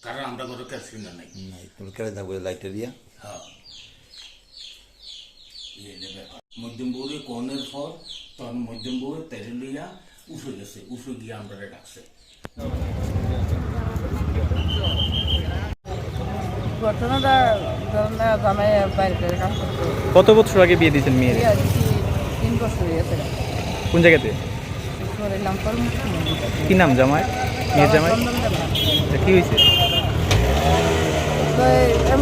কারণ আমরা কোনো ক্যাশ কিনা নাই তুমি কেড়ে থাকবো লাইটটা দিয়া। হ্যাঁ মধ্যম বউরে কনের পর তখন মধ্যম বউরে তেরে লইয়া উঠে গেছে, উঠে গিয়ে আমরা ডাকছে। ঘটনাটা জামাই বাইরে কাজ করতো। কত বছর আগে বিয়ে দিয়েছেন মেয়ের? 3 বছর হয়েছে। কোন জায়গাতে? কি নাম জামাই? মেয়ের জামাই কি হয়েছে?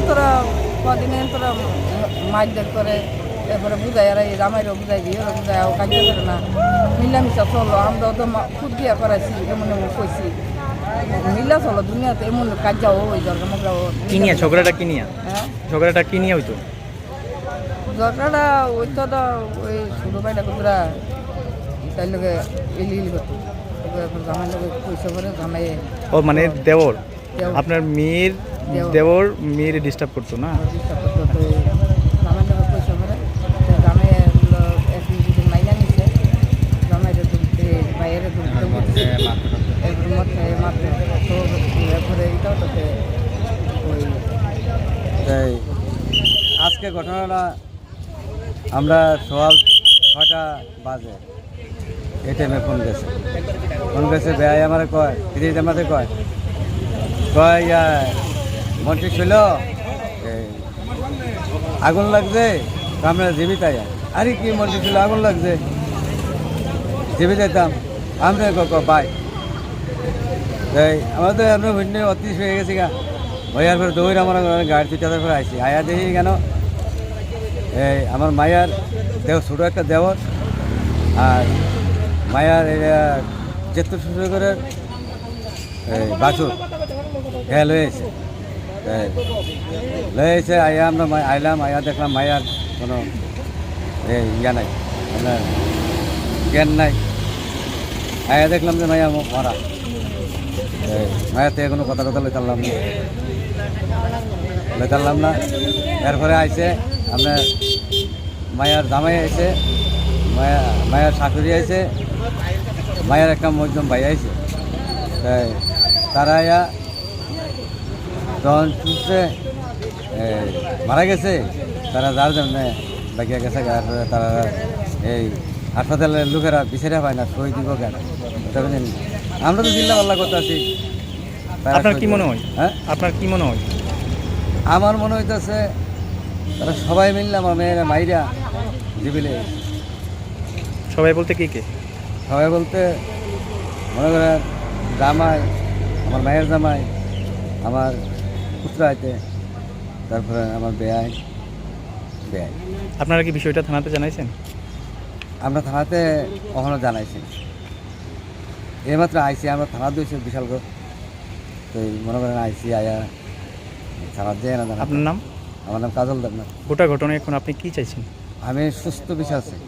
তোরা কদিন তোরা মাছ দেখ করে এরপরে বুঝাই আর এই জামাইরও বুঝাই দিই, ওরা বুঝাই কাজ করে না, মিলামিশা চলো। আমরা তো খুদ দিয়া করাইছি, এমন এমন কইছি মিলা চলো দুনিয়াতে, এমন কাজ যাও ওই দরকার মগরাও কি নিয়ে ঝগড়াটা? কি নিয়ে ঝগড়াটা? কি নিয়ে হইতো ঝগড়াটা? ওইতো তো ওই ছোটো ভাইটা কুকুরা তাই লোকে এলিল করতো, জামাই লোকে পয়সা করে জামাই। ও মানে দেওর, আপনার মেয়ের দেওর মেয়ের ডিস্টার্ব করতো না? ডিস্টার্ব করতো, তো জামাই লোকে পয়সা করে জামাই একদিন যদি মাইনা নিছে জামাইরে দুলতে বাইরে দুলতে বলছে এরপর মাথায় মাত্র তো এরপরে এটাও তোকে ওই আজকে ঘটনাটা আমরা সকাল 6টা বাজে এটিএমে ফোন গেছে বেয়াই আমার কয় ফিরিয়ে আমাদের কয় ইয়া মন্ত্রী ছিল আগুন লাগছে, আমরা জীবিত আরে কি মন্ত্রী ছিল আগুন লাগছে জীবিত যেতাম আমরা বাই আমাদের আমরা ভিন্ন অতিশ হয়ে গেছি গা হইয়ার পরে দৌড় আমার গাড়ি 2-4 করে আইসি আয়া দেখি কেন এই আমার মায়ার দেও ছোটো একটা দেওর আর মায়ার যেতে শুরু করে বাছুর লয়েছে আয়া আমরা আইলাম, আয়া দেখলাম মায়ার কোনো ইয়া নাই, আপনার জ্ঞান নাই। আয়া দেখলাম যে মায়া মরা, মায়ার থেকে কোনো কথা লইতারলাম না। এরপরে আইসে আপনার মায়ার জামাই আইসে, মায়ার শাশুড়ি আইসে, মায়ের একটা মধ্যম ভাই আইসে। তারা আয়া যখন শুনছে মারা গেছে, তারা যার জন্য বাকিয়া গেছে। তারা এই হাসপাতালের লোকেরা বিচারে পায় না, সই দিব কেন? আমরা তো চিল্লা পাল্লা করতে আছি। আপনার কি মনে হয়? হ্যাঁ, আপনার কি মনে হয়? আমার মনে হইতেছে তারা সবাই মিললে আমার মেয়েরা মাইরা জিবিলে। সবাই বলতে কে কে? সবাই বলতে মনে করেন জামাই, আমার মায়ের জামাই, আমার পুত্রা আইতে, তারপরে আমার বেয়াই। আপনারা কি বিষয়টা থানাতে জানাইছেন? আমরা থানাতে কখনো জানাইছি, এইমাত্র আইসি। আমরা থানা দিয়েছি বিশালগড়, তো মনে করেন আইসি আয়া থানা দিয়ে না। আপনার নাম? আমার নাম কাজল দেবনাথ। গোটা ঘটনায় এখন আপনি কি চাইছেন? আমি সুস্থ বিচার চাই।